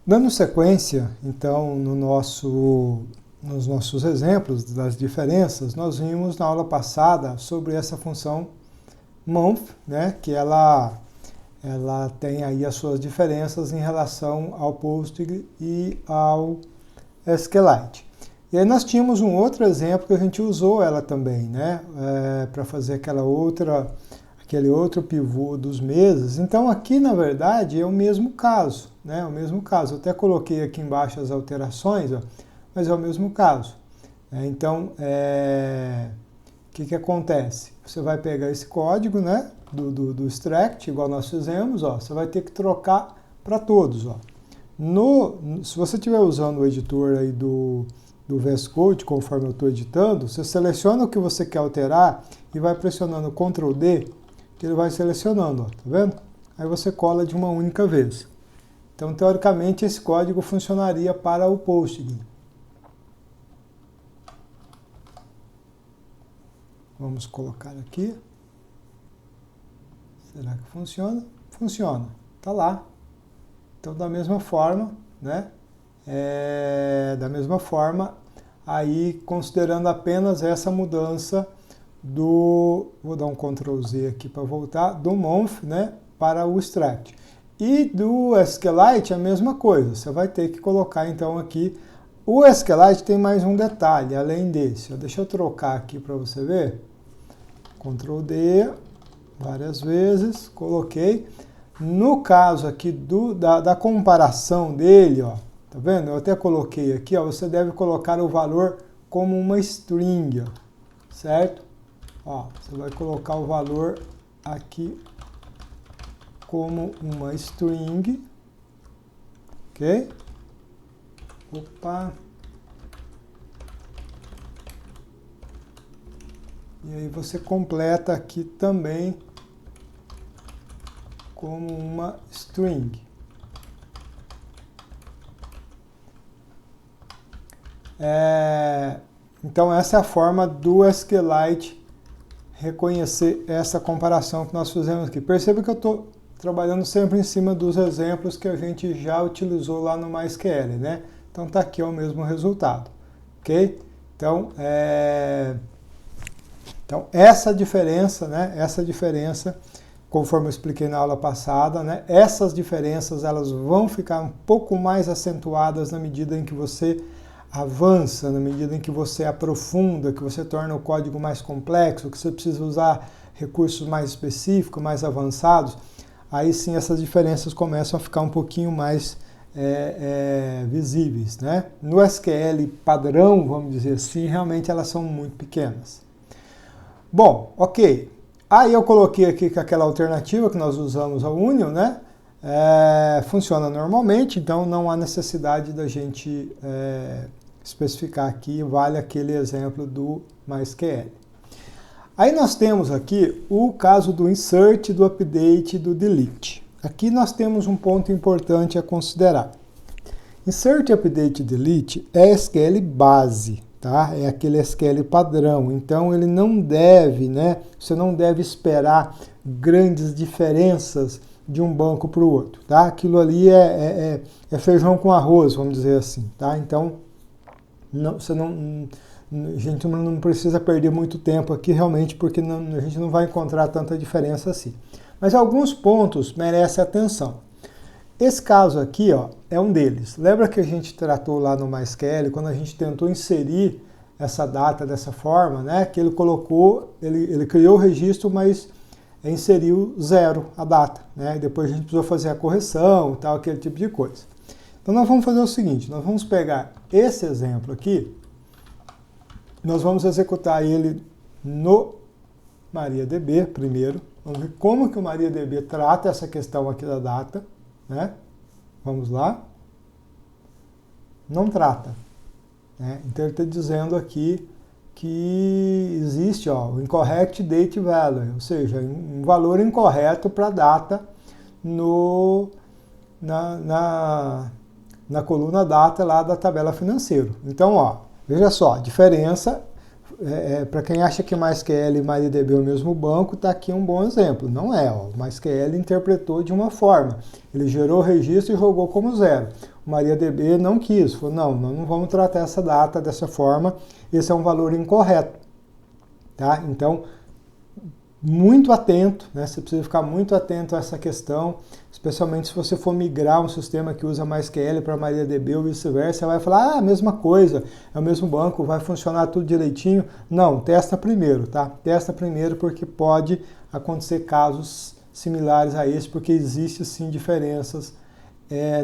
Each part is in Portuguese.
Dando sequência, então, nos nossos exemplos das diferenças, nós vimos na aula passada sobre essa função month, né, que ela tem aí as suas diferenças em relação ao PostGIS e ao SQLite. E aí nós tínhamos um outro exemplo que a gente usou ela também, né, para fazer aquele outro pivô dos meses. Então aqui, na verdade, é o mesmo caso, né, o mesmo caso. Eu até coloquei aqui embaixo as alterações, ó, mas é o mesmo caso. Então, o que acontece? Você vai pegar esse código, né, do extract, igual nós fizemos, ó, você vai ter que trocar para todos. Ó. Se você estiver usando o editor aí do VS Code, conforme eu estou editando, você seleciona o que você quer alterar e vai pressionando Ctrl D, que ele vai selecionando, ó, tá vendo? Aí você cola de uma única vez. Então, teoricamente, esse código funcionaria para o PostGIS. Vamos colocar aqui. Será que funciona? Funciona. Tá lá. Então, da mesma forma, né? Da mesma forma, aí considerando apenas essa mudança vou dar um Ctrl Z aqui para voltar, do month, né, para o extract. E do SQLite a mesma coisa, você vai ter que colocar então aqui, o SQLite tem mais um detalhe, além desse, deixa eu trocar aqui para você ver, Ctrl D, várias vezes, coloquei, no caso aqui da comparação dele, ó, tá vendo? Eu até coloquei aqui, ó, você deve colocar o valor como uma string, ó, certo? Ó, você vai colocar o valor aqui como uma string, ok? Opa! E aí você completa aqui também como uma string. Então essa é a forma do SQLite reconhecer essa comparação que nós fizemos aqui. Perceba que eu estou trabalhando sempre em cima dos exemplos que a gente já utilizou lá no MySQL, né? Então tá aqui o mesmo resultado, ok? Então, essa diferença, né? Essa diferença, conforme eu expliquei na aula passada, né? Essas diferenças elas vão ficar um pouco mais acentuadas na medida em que você avança, na medida em que você aprofunda, que você torna o código mais complexo, que você precisa usar recursos mais específicos, mais avançados, aí sim essas diferenças começam a ficar um pouquinho mais visíveis, né? No SQL padrão, vamos dizer assim, realmente elas são muito pequenas. Bom, ok. Aí eu coloquei aqui que aquela alternativa que nós usamos, a Union, né? Funciona normalmente, então não há necessidade da gente especificar aqui, vale aquele exemplo do MySQL. Aí nós temos aqui o caso do insert, do update e do delete. Aqui nós temos um ponto importante a considerar. Insert, update e delete é SQL base, tá? É aquele SQL padrão, então ele não deve, né? Você não deve esperar grandes diferenças de um banco para o outro, tá? Aquilo ali é feijão com arroz, vamos dizer assim, tá? Então, a gente não precisa perder muito tempo aqui realmente, porque a gente não vai encontrar tanta diferença assim. Mas alguns pontos merecem atenção. Esse caso aqui, ó, é um deles. Lembra que a gente tratou lá no MySQL, quando a gente tentou inserir essa data dessa forma, né? Que ele colocou, ele criou o registro, mas inseriu 0 a data, né? E depois a gente precisou fazer a correção, tal, aquele tipo de coisa. Então nós vamos fazer o seguinte, nós vamos pegar esse exemplo aqui, nós vamos executar ele no MariaDB primeiro, vamos ver como que o MariaDB trata essa questão aqui da data, né? Vamos lá. Não trata, né? Então ele está dizendo aqui que existe, ó, o incorrect date value, ou seja, um valor incorreto para a data na coluna data lá da tabela financeiro. Então, ó, veja só, a diferença, para quem acha que MySQL e MariaDB é o mesmo banco, está aqui um bom exemplo. Não é, ó, o MySQL interpretou de uma forma, ele gerou o registro e jogou como 0. MariaDB não quis, falou, não, nós não vamos tratar essa data dessa forma, esse é um valor incorreto, tá? Então, muito atento, né? Você precisa ficar muito atento a essa questão, especialmente se você for migrar um sistema que usa MySQL para MariaDB ou vice-versa, você vai falar, a mesma coisa, é o mesmo banco, vai funcionar tudo direitinho. Não, testa primeiro, tá? Testa primeiro porque pode acontecer casos similares a esse, porque existe sim diferenças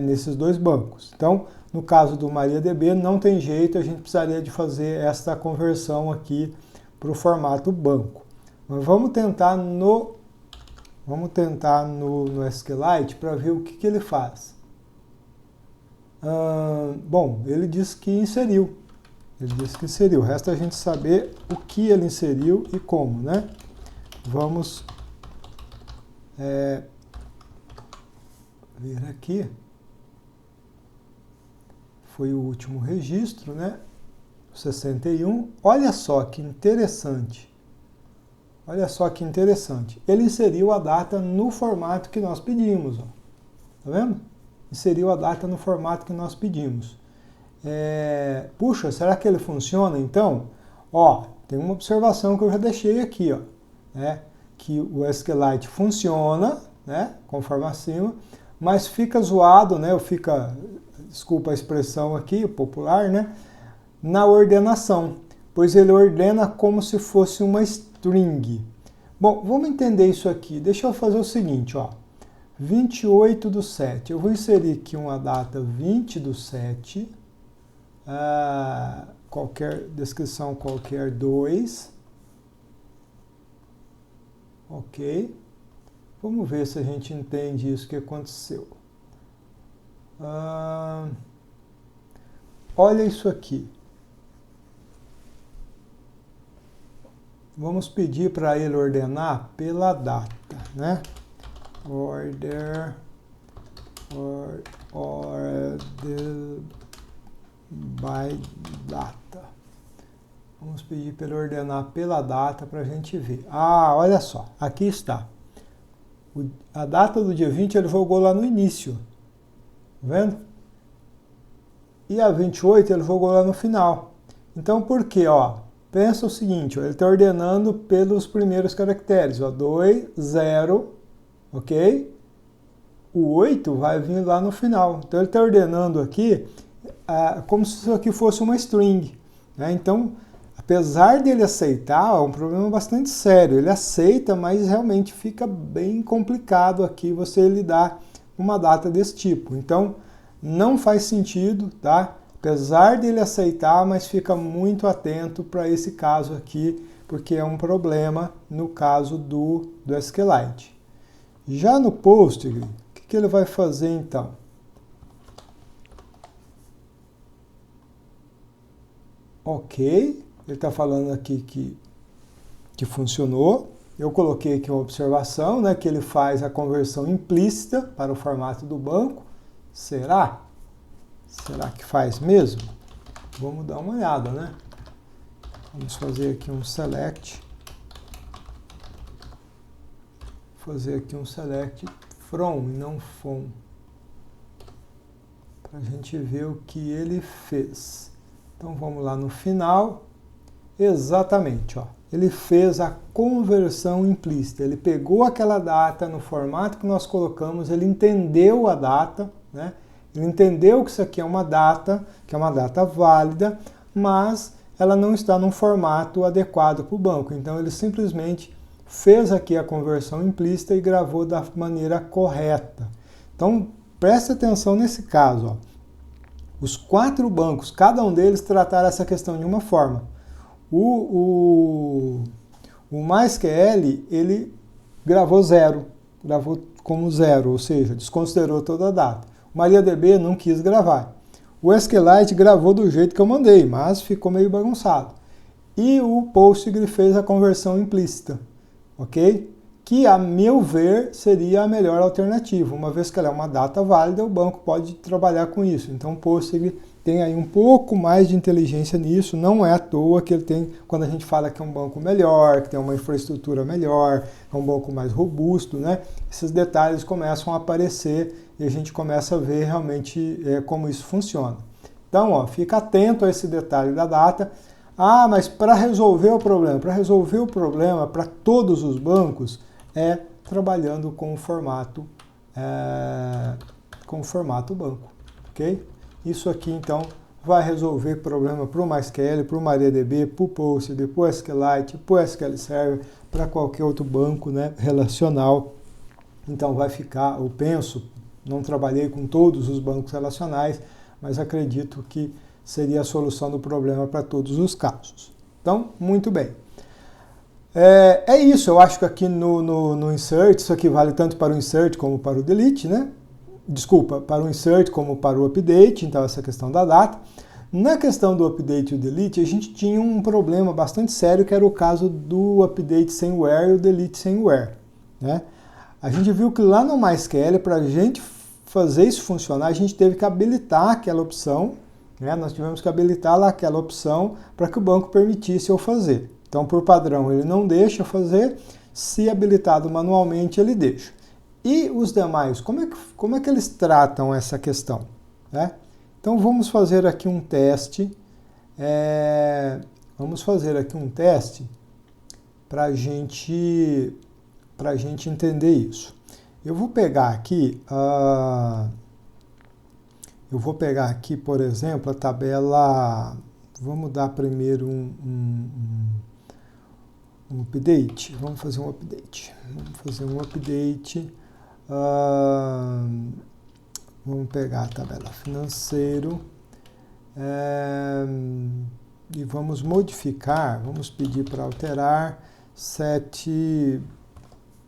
nesses dois bancos. Então, no caso do MariaDB, não tem jeito, a gente precisaria de fazer esta conversão aqui para o formato banco. Mas vamos tentar no SQLite para ver o que ele faz. Bom, ele diz que inseriu. Resta a gente saber o que ele inseriu e como, né? Vamos ver aqui. Foi o último registro, né? 61. Olha só que interessante. Ele inseriu a data no formato que nós pedimos. Ó. Tá vendo? Inseriu a data no formato que nós pedimos. Puxa, será que ele funciona então? Ó, tem uma observação que eu já deixei aqui, ó, né? Que o SQLite funciona, né? Conforme acima, mas fica zoado, né? Desculpa a expressão aqui, popular, né? Na ordenação, pois ele ordena como se fosse uma string. Bom, vamos entender isso aqui. Deixa eu fazer o seguinte, ó. 28/7. Eu vou inserir aqui uma data 20/7. Qualquer descrição, qualquer 2. Ok. Vamos ver se a gente entende isso que aconteceu. Olha isso aqui. Vamos pedir para ele ordenar pela data, né? Order by data. Vamos pedir para ele ordenar pela data para a gente ver. Olha só, aqui está. A data do dia 20 ele jogou lá no início, tá vendo? E a 28 ele jogou lá no final. Então por quê? Ó, pensa o seguinte, ó, ele está ordenando pelos primeiros caracteres, ó, 2, 0, ok? O 8 vai vir lá no final. Então ele está ordenando aqui como se isso aqui fosse uma string, né? Então, apesar dele aceitar, é um problema bastante sério. Ele aceita, mas realmente fica bem complicado aqui você lidar com uma data desse tipo. Então, não faz sentido, tá? Apesar dele aceitar, mas fica muito atento para esse caso aqui, porque é um problema no caso do SQLite. Já no Postgre, o que ele vai fazer então? Ok, ele está falando aqui que funcionou. Eu coloquei aqui uma observação, né, que ele faz a conversão implícita para o formato do banco. Será? Será que faz mesmo? Vamos dar uma olhada, né? Vamos fazer aqui um select. Fazer aqui um select from e não from. Para a gente ver o que ele fez. Então vamos lá no final. Exatamente, ó. Ele fez a conversão implícita. Ele pegou aquela data no formato que nós colocamos, ele entendeu a data, né? Ele entendeu que isso aqui é uma data, que é uma data válida, mas ela não está num formato adequado para o banco. Então ele simplesmente fez aqui a conversão implícita e gravou da maneira correta. Então preste atenção nesse caso, ó. Os 4 bancos, cada um deles trataram essa questão de uma forma. O MySQL, ele gravou como 0, ou seja, desconsiderou toda a data. O MariaDB não quis gravar. O SQLite gravou do jeito que eu mandei, mas ficou meio bagunçado. E o Postgre fez a conversão implícita, ok? Que, a meu ver, seria a melhor alternativa. Uma vez que ela é uma data válida, o banco pode trabalhar com isso. Então, o Postgre tem aí um pouco mais de inteligência nisso. Não é à toa que ele tem, quando a gente fala que é um banco melhor, que tem uma infraestrutura melhor, é um banco mais robusto, né? Esses detalhes começam a aparecer e a gente começa a ver realmente como isso funciona. Então, ó, fica atento a esse detalhe da data. Ah, mas para resolver o problema para todos os bancos é trabalhando com o formato banco, ok? Isso aqui então vai resolver problema para o MySQL, para o MariaDB, para o Postgre, para o SQLite, para o SQL Server, para qualquer outro banco, né, relacional. Então vai ficar, eu penso, não trabalhei com todos os bancos relacionais, mas acredito que seria a solução do problema para todos os casos. Então, muito bem. É isso, eu acho que aqui no insert, isso aqui vale tanto para o insert como para o delete, né? Desculpa, para o insert como para o update, então essa questão da data. Na questão do update e o delete, a gente tinha um problema bastante sério, que era o caso do update sem where e o delete sem where, né? A gente viu que lá no MySQL, para a gente fazer isso funcionar, a gente teve que habilitar aquela opção, né? Nós tivemos que habilitar lá aquela opção para que o banco permitisse eu fazer. Então, por padrão, ele não deixa fazer, se habilitado manualmente, ele deixa. E os demais, como é que eles tratam essa questão, né? Então, vamos fazer aqui um teste, para a gente entender isso. Eu vou pegar aqui, por exemplo, a tabela. Vamos dar primeiro um update. Vamos fazer um update. Vamos pegar a tabela financeiro e vamos modificar. Vamos pedir para alterar set.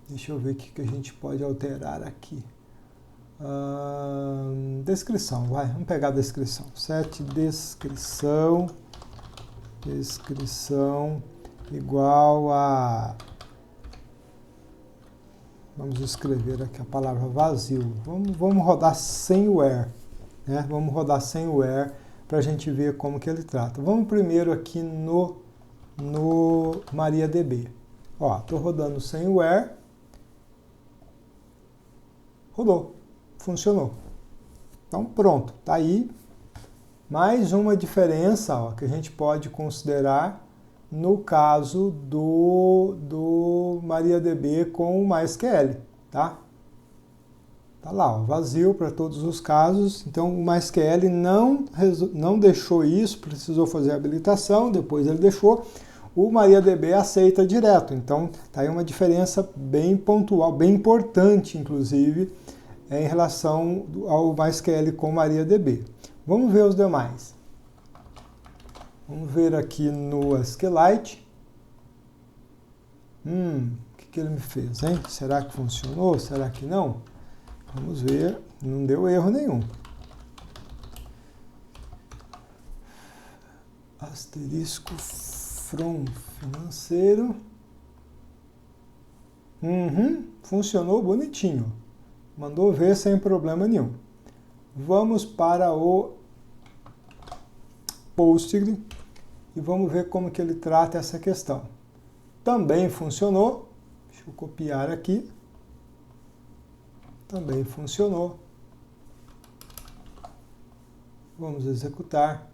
Deixa eu ver o que a gente pode alterar aqui. Descrição, vai. Vamos pegar a descrição. Set descrição igual a... Vamos escrever aqui a palavra vazio. Vamos rodar sem where, né? Vamos rodar sem where para a gente ver como que ele trata. Vamos primeiro aqui no MariaDB. Ó, estou rodando sem where. Rodou, funcionou. Então pronto, tá aí mais uma diferença, ó, que a gente pode considerar no caso do MariaDB com o MySQL, tá? Tá lá, ó, vazio para todos os casos. Então o MySQL não deixou isso, precisou fazer a habilitação, depois ele deixou. O MariaDB aceita direto. Então tá aí uma diferença bem pontual, bem importante, inclusive, em relação ao MySQL com MariaDB. Vamos ver os demais. Vamos ver aqui no SQLite. O que ele me fez, hein? Será que funcionou? Será que não? Vamos ver. Não deu erro nenhum. Asterisco from financeiro. Funcionou bonitinho. Mandou ver sem problema nenhum. Vamos para o Postgre e vamos ver como que ele trata essa questão. Também funcionou. Deixa eu copiar aqui. Também funcionou. Vamos executar.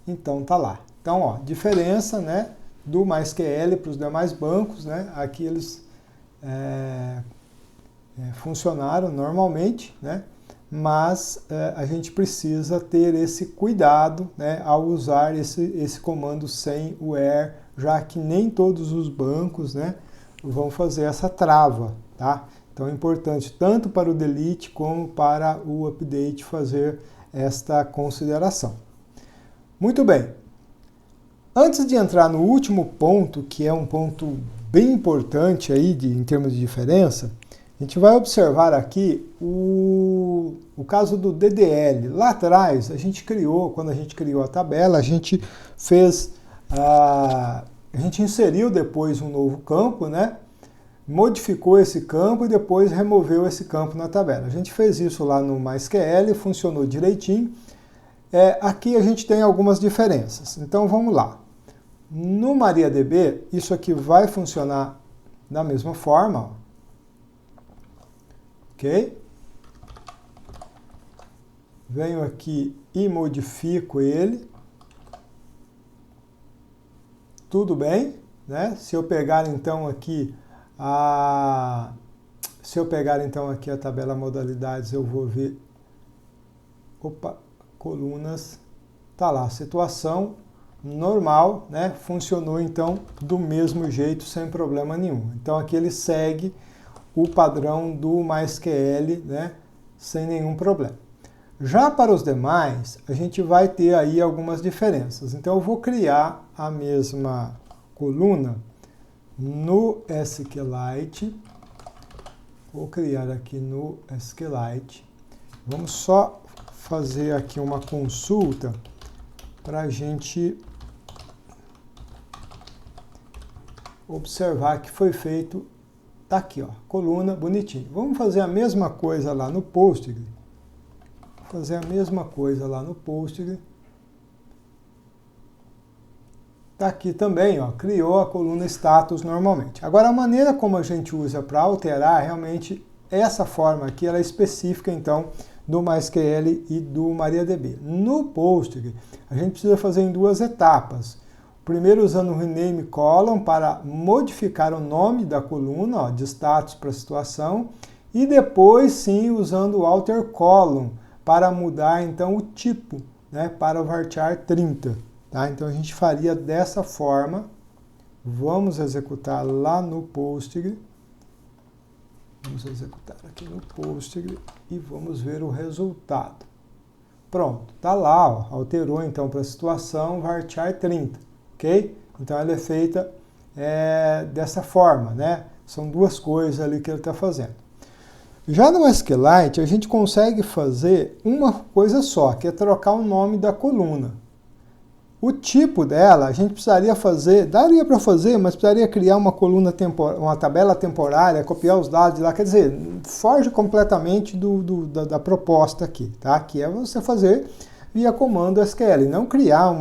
Então tá lá. Então, ó, diferença, né, do MySQL para os demais bancos, né? Aqui eles funcionaram normalmente, né? Mas a gente precisa ter esse cuidado, né, ao usar esse comando sem where, já que nem todos os bancos, né, vão fazer essa trava, tá? Então é importante tanto para o delete como para o update fazer esta consideração. Muito bem. Antes de entrar no último ponto, que é um ponto bem importante aí em termos de diferença, a gente vai observar aqui o caso do DDL. Lá atrás, quando a gente criou a tabela, a gente inseriu depois um novo campo, né? Modificou esse campo e depois removeu esse campo na tabela. A gente fez isso lá no MySQL, funcionou direitinho. Aqui a gente tem algumas diferenças. Então vamos lá. No MariaDB, isso aqui vai funcionar da mesma forma, ó. Ok? venho aqui e modifico ele. Tudo bem, né? Se eu pegar então aqui a tabela modalidades, eu vou ver, colunas, tá lá, situação normal, né? Funcionou então do mesmo jeito, sem problema nenhum. Então aqui ele segue o padrão do MySQL, né? Sem nenhum problema. Já para os demais, a gente vai ter aí algumas diferenças. Então eu vou criar a mesma coluna no SQLite. Vou criar aqui no SQLite. Vamos só fazer aqui uma consulta para a gente observar que foi feito. Tá aqui, ó, coluna bonitinho. Vamos fazer a mesma coisa lá no Postgre. Tá aqui também, ó, criou a coluna status normalmente. Agora, a maneira como a gente usa para alterar, realmente, essa forma aqui, ela é específica, então, do MySQL e do MariaDB. No Postgre, a gente precisa fazer em duas etapas. Primeiro, usando o rename column para modificar o nome da coluna, ó, de status para situação, e depois, sim, usando o alter column para mudar, então, o tipo, né, para o varchar 30. Tá? Então, a gente faria dessa forma. Vamos executar lá no Postgre. Vamos executar aqui no Postgre e vamos ver o resultado. Pronto, tá lá, ó, alterou então para a situação varchar 30, ok? Então ela é feita dessa forma, né? São duas coisas ali que ele está fazendo. Já no SQLite, a gente consegue fazer uma coisa só, que é trocar o nome da coluna. O tipo dela, a gente precisaria fazer, daria para fazer, mas precisaria criar uma coluna uma tabela temporária, copiar os dados de lá, quer dizer, foge completamente da proposta aqui, tá? Que é você fazer via comando SQL, não criar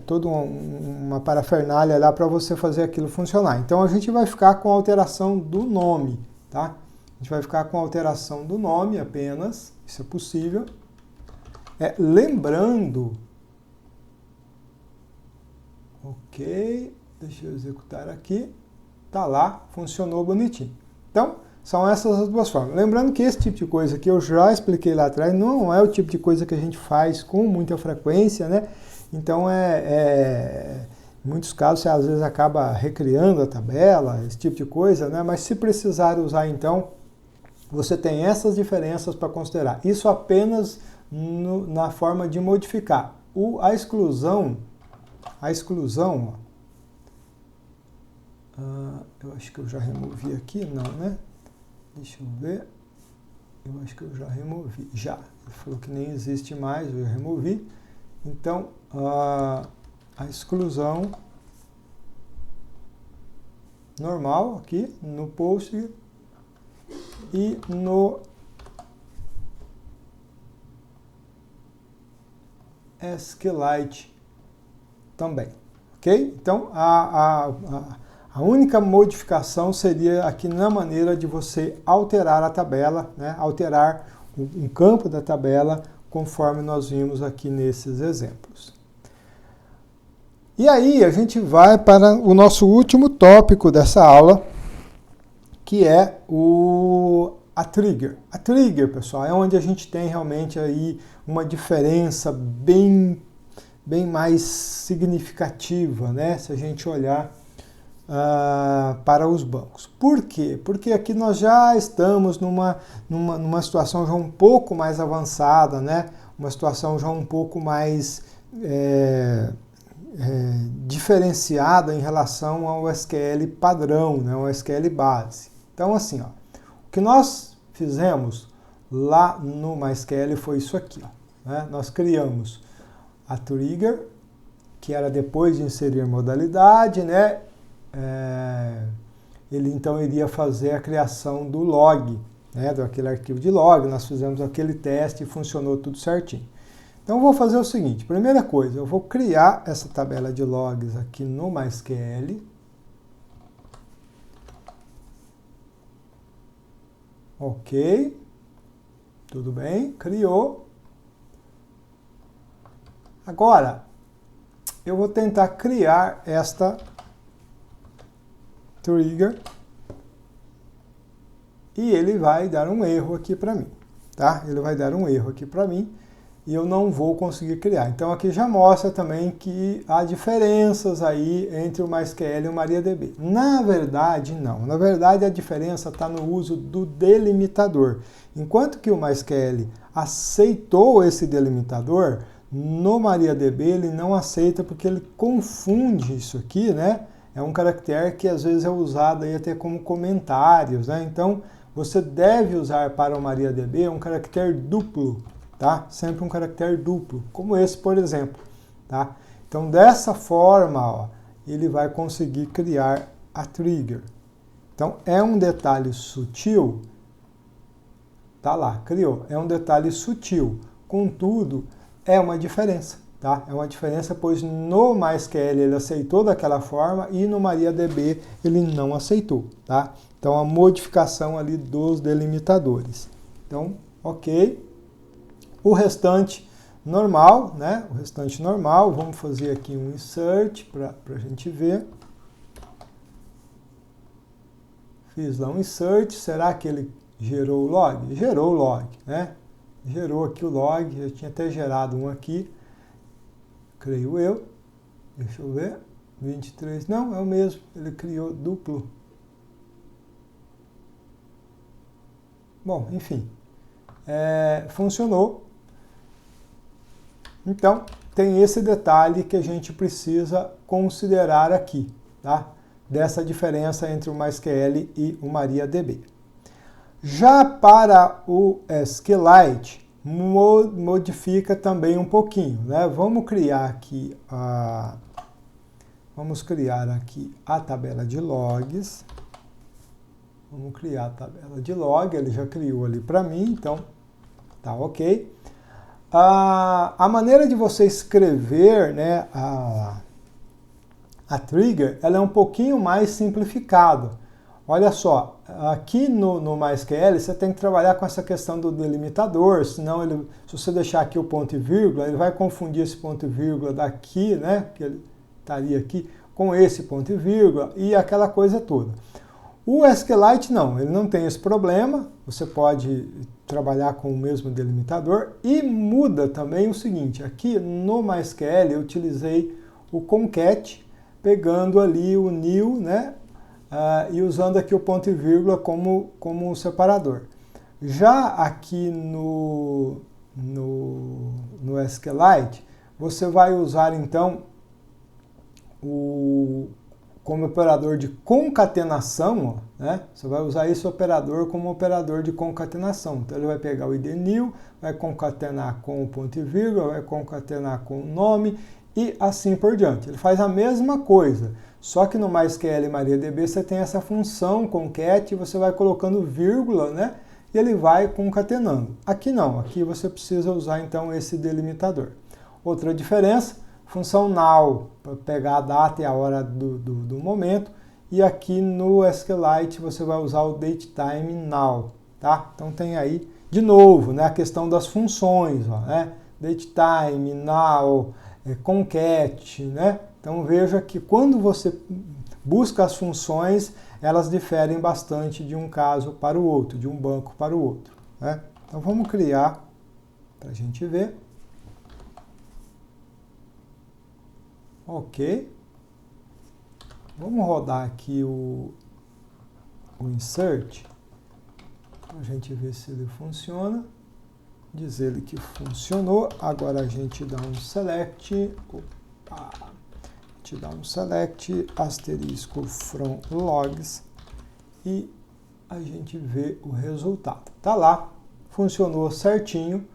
toda uma parafernália lá para você fazer aquilo funcionar. Então a gente vai ficar com a alteração do nome, tá? A gente vai ficar com a alteração do nome apenas, isso é possível. Lembrando... Ok, deixa eu executar aqui. Tá lá, funcionou bonitinho. Então, são essas as duas formas. Lembrando que esse tipo de coisa que eu já expliquei lá atrás não é o tipo de coisa que a gente faz com muita frequência, né? Então, em muitos casos, você às vezes acaba recriando a tabela, esse tipo de coisa, né? Mas se precisar usar, então, você tem essas diferenças para considerar. Isso apenas na forma de modificar. A exclusão, eu acho que eu já removi aqui, não, né? Deixa eu ver. Eu acho que eu já removi. Já. Ele falou que nem existe mais, eu já removi. Então, a exclusão normal aqui no Postgre e no SQLite também, ok? Então, a única modificação seria aqui na maneira de você alterar a tabela, né? Alterar um campo da tabela, conforme nós vimos aqui nesses exemplos. E aí, a gente vai para o nosso último tópico dessa aula, que é a trigger. A trigger, pessoal, é onde a gente tem realmente aí uma diferença bem mais significativa, né? Se a gente olhar para os bancos. Por quê? Porque aqui nós já estamos numa situação já um pouco mais avançada, né? Uma situação já um pouco mais diferenciada em relação ao SQL padrão, né? O SQL base. Então, assim, ó, o que nós fizemos lá no MySQL foi isso aqui, ó, né? Nós criamos a trigger, que era depois de inserir modalidade, né? Ele então iria fazer a criação do log, né? Daquele arquivo de log, nós fizemos aquele teste e funcionou tudo certinho. Então eu vou fazer o seguinte, primeira coisa, eu vou criar essa tabela de logs aqui no MySQL. Ok, tudo bem, criou. Agora, eu vou tentar criar esta trigger e ele vai dar um erro aqui para mim, tá? Ele vai dar um erro aqui para mim e eu não vou conseguir criar. Então aqui já mostra também que há diferenças aí entre o MySQL e o MariaDB. Na verdade, não. Na verdade, a diferença está no uso do delimitador. Enquanto que o MySQL aceitou esse delimitador, no MariaDB ele não aceita porque ele confunde isso aqui, né? É um caractere que às vezes é usado aí até como comentários, né? Então, você deve usar para o MariaDB um caractere duplo, tá? Sempre um caractere duplo, como esse, por exemplo, tá? Então, dessa forma, ó, ele vai conseguir criar a trigger. Então, é um detalhe sutil, tá lá, criou. É um detalhe sutil, contudo, é uma diferença, tá? É uma diferença, pois no MySQL ele aceitou daquela forma e no MariaDB ele não aceitou, tá? Então, a modificação ali dos delimitadores. Então, ok. O restante normal, né? O restante normal, vamos fazer aqui um insert para a gente ver. Fiz lá um insert, será que ele gerou o log? Gerou o log, né? Gerou aqui o log, eu tinha até gerado um aqui, creio eu. Deixa eu ver, 23, não, é o mesmo, ele criou duplo. Bom, enfim, funcionou. Então, tem esse detalhe que a gente precisa considerar aqui, tá? Dessa diferença entre o MySQL e o MariaDB. Já para o SQLite, modifica também um pouquinho, né? Vamos criar aqui a tabela de logs. Vamos criar a tabela de log, ele já criou ali para mim, então tá ok. A maneira de você escrever, né, a trigger, ela é um pouquinho mais simplificada. Olha só, aqui no MySQL você tem que trabalhar com essa questão do delimitador, senão se você deixar aqui o ponto e vírgula, ele vai confundir esse ponto e vírgula daqui, né, que ele estaria aqui, com esse ponto e vírgula e aquela coisa toda. O SQLite não, ele não tem esse problema, você pode trabalhar com o mesmo delimitador e muda também o seguinte, aqui no MySQL eu utilizei o concat, pegando ali o new, né, e usando aqui o ponto e vírgula como separador. Já aqui no SQLite, você vai usar então como operador de concatenação, ó, né? Você vai usar esse operador como operador de concatenação. Então ele vai pegar o id new, vai concatenar com o ponto e vírgula, vai concatenar com o nome e assim por diante. Ele faz a mesma coisa, só que no MySQL e MariaDB você tem essa função concat, você vai colocando vírgula, né? E ele vai concatenando. Aqui não, aqui você precisa usar então esse delimitador. Outra diferença, função now, para pegar a data e a hora do momento, e aqui no SQLite você vai usar o datetime now, tá? Então tem aí, de novo, né, a questão das funções, ó, né? Datetime, now, concat, né? Então veja que quando você busca as funções, elas diferem bastante de um caso para o outro, de um banco para o outro, né? Então vamos criar, para a gente ver. Ok. Vamos rodar aqui o insert, para a gente ver se ele funciona. Diz ele que funcionou. Agora a gente dá um select. Opa! A gente dá um select, asterisco from logs, e a gente vê o resultado. Tá lá, funcionou certinho.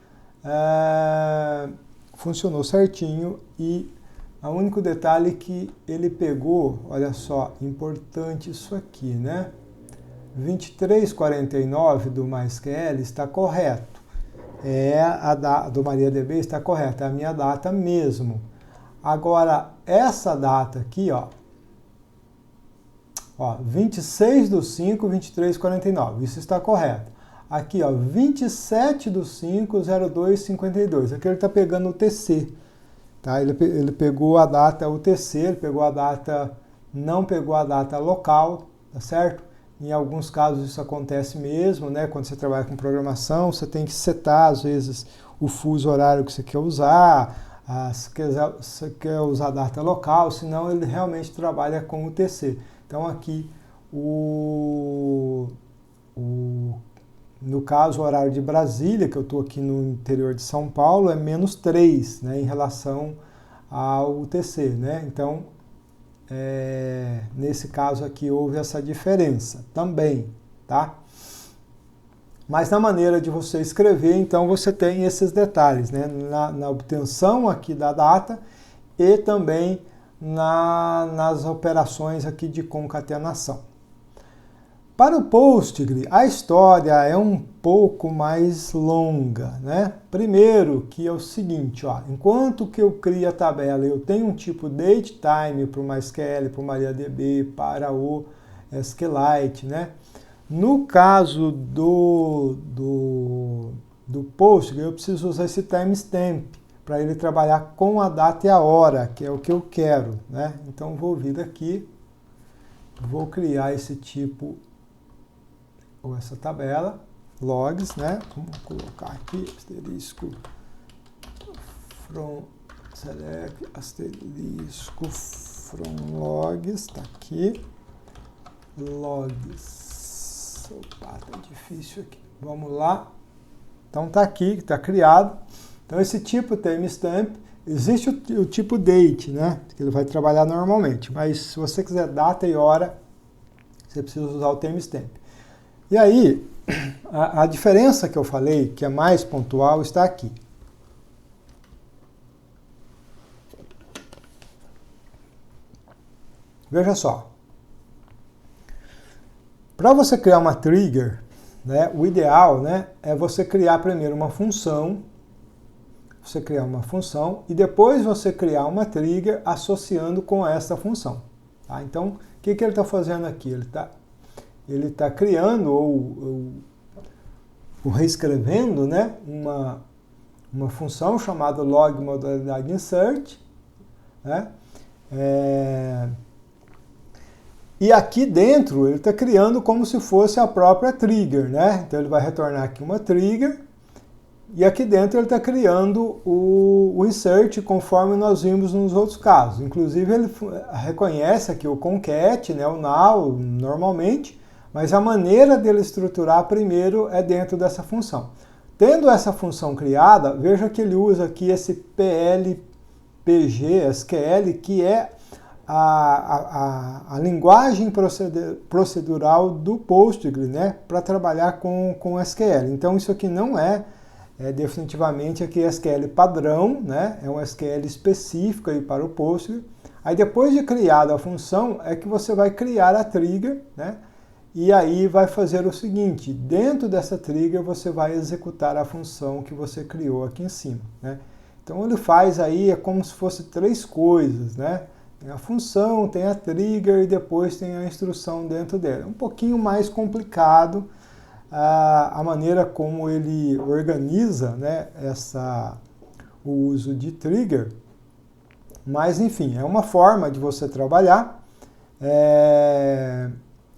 Funcionou certinho e o único detalhe que ele pegou, olha só, importante isso aqui, né? 2349 do MySQL está correto. A do MariaDB está correta, é a minha data mesmo. Agora, essa data aqui, ó 26/5, 2349, isso está correto. Aqui, ó, 27/5, 0252, aqui ele está pegando o TC. Tá? Ele pegou a data UTC, ele pegou a data, não pegou a data local, tá certo? Em alguns casos isso acontece mesmo, né? Quando você trabalha com programação, você tem que setar, às vezes, o fuso horário que você quer usar, se você quer usar a data local, senão ele realmente trabalha com UTC. Então aqui, no caso, o horário de Brasília, que eu estou aqui no interior de São Paulo, é -3, né, em relação ao UTC, né? Então, nesse caso aqui houve essa diferença também, tá? Mas na maneira de você escrever, então você tem esses detalhes, né? Na obtenção aqui da data e também nas operações aqui de concatenação. Para o Postgre, a história é um pouco mais longa, né? Primeiro, que é o seguinte, ó, enquanto que eu crio a tabela, eu tenho um tipo datetime para o MySQL, para o MariaDB, para o SQLite, né? No caso do Postgre, eu preciso usar esse timestamp para ele trabalhar com a data e a hora, que é o que eu quero, né? Então, vou vir aqui, vou criar esse tipo ou essa tabela, logs, né? Vamos colocar aqui, asterisco, from select, asterisco, from logs, tá aqui, logs, opa, tá difícil aqui, vamos lá, então tá aqui, tá criado, então esse tipo timestamp, existe o tipo date, né? Que ele vai trabalhar normalmente, mas se você quiser data e hora, você precisa usar o timestamp. E aí, a diferença que eu falei, que é mais pontual, está aqui. Veja só. Para você criar uma trigger, né, o ideal, né, é você criar primeiro uma função, e depois você criar uma trigger associando com essa função. Tá? Então, o que ele está fazendo aqui? Ele está criando ou reescrevendo, né, uma função chamada log modalidade insert, né, e aqui dentro ele está criando como se fosse a própria trigger, né? Então ele vai retornar aqui uma trigger e aqui dentro ele está criando o insert conforme nós vimos nos outros casos. Inclusive ele reconhece aqui o concat, né, o null normalmente, mas a maneira dele estruturar primeiro é dentro dessa função. Tendo essa função criada, veja que ele usa aqui esse PLPG SQL, que é a linguagem procedural do Postgre, né, para trabalhar com SQL. Então isso aqui não é definitivamente aqui SQL padrão, né, é um SQL específico aí para o Postgre. Aí depois de criada a função, é que você vai criar a trigger, né, e aí vai fazer o seguinte, dentro dessa trigger você vai executar a função que você criou aqui em cima, né? Então ele faz aí, é como se fosse três coisas, né? Tem a função, tem a trigger e depois tem a instrução dentro dela. É um pouquinho mais complicado a maneira como ele organiza, né, o uso de trigger, mas enfim, é uma forma de você trabalhar.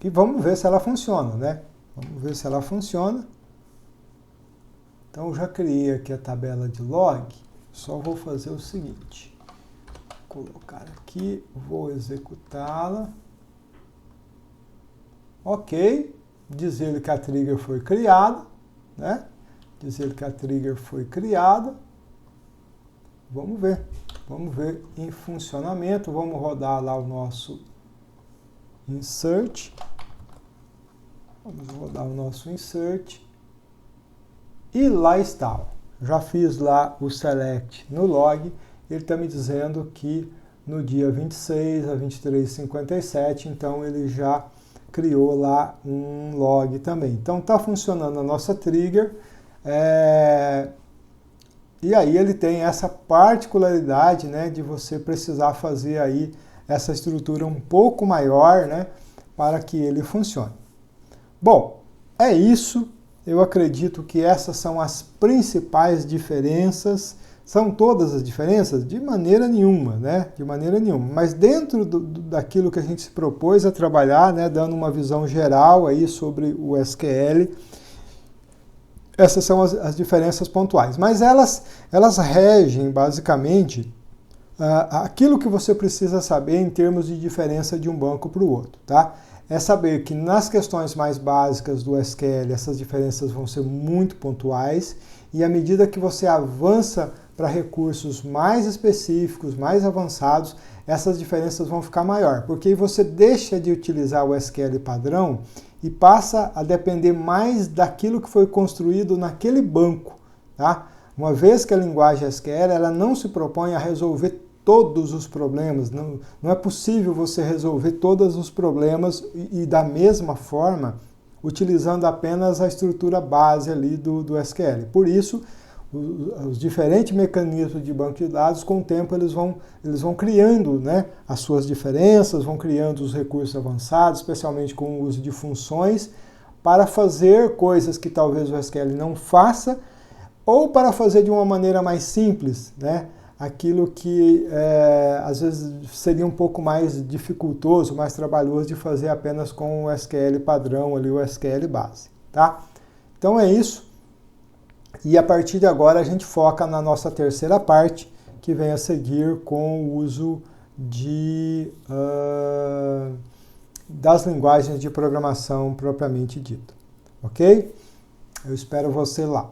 E vamos ver se ela funciona, né? Vamos ver se ela funciona. Então, eu já criei aqui a tabela de log. Só vou fazer o seguinte. Vou colocar aqui, vou executá-la. Ok. Diz ele que a trigger foi criada, né? Diz ele que a trigger foi criada. Vamos ver. Vamos ver em funcionamento. Vamos rodar lá o nosso insert. Vamos rodar o nosso insert. E lá está. Já fiz lá o select no log. Ele está me dizendo que no dia 26 a 23h57, então ele já criou lá um log também. Então está funcionando a nossa trigger. E aí ele tem essa particularidade, né, de você precisar fazer aí essa estrutura um pouco maior, né, para que ele funcione. Bom, é isso. Eu acredito que essas são as principais diferenças, São todas as diferenças? De maneira nenhuma, né? De maneira nenhuma. Mas dentro daquilo que a gente se propôs a trabalhar, né, dando uma visão geral aí sobre o SQL, essas são as diferenças pontuais. Mas elas regem, basicamente, aquilo que você precisa saber em termos de diferença de um banco para o outro, tá? É saber que nas questões mais básicas do SQL, essas diferenças vão ser muito pontuais, e à medida que você avança para recursos mais específicos, mais avançados, essas diferenças vão ficar maior, porque aí você deixa de utilizar o SQL padrão e passa a depender mais daquilo que foi construído naquele banco, tá? Uma vez que a linguagem SQL ela não se propõe a resolver todos os problemas, não é possível você resolver todos os problemas e da mesma forma, utilizando apenas a estrutura base ali do SQL. Por isso, os diferentes mecanismos de banco de dados, com o tempo, eles vão criando, né, as suas diferenças, vão criando os recursos avançados, especialmente com o uso de funções, para fazer coisas que talvez o SQL não faça, ou para fazer de uma maneira mais simples, né, aquilo que às vezes seria um pouco mais dificultoso, mais trabalhoso de fazer apenas com o SQL padrão, ali, o SQL base, tá? Então é isso. E a partir de agora a gente foca na nossa terceira parte, que vem a seguir com o uso das linguagens de programação propriamente dito. Ok? Eu espero você lá.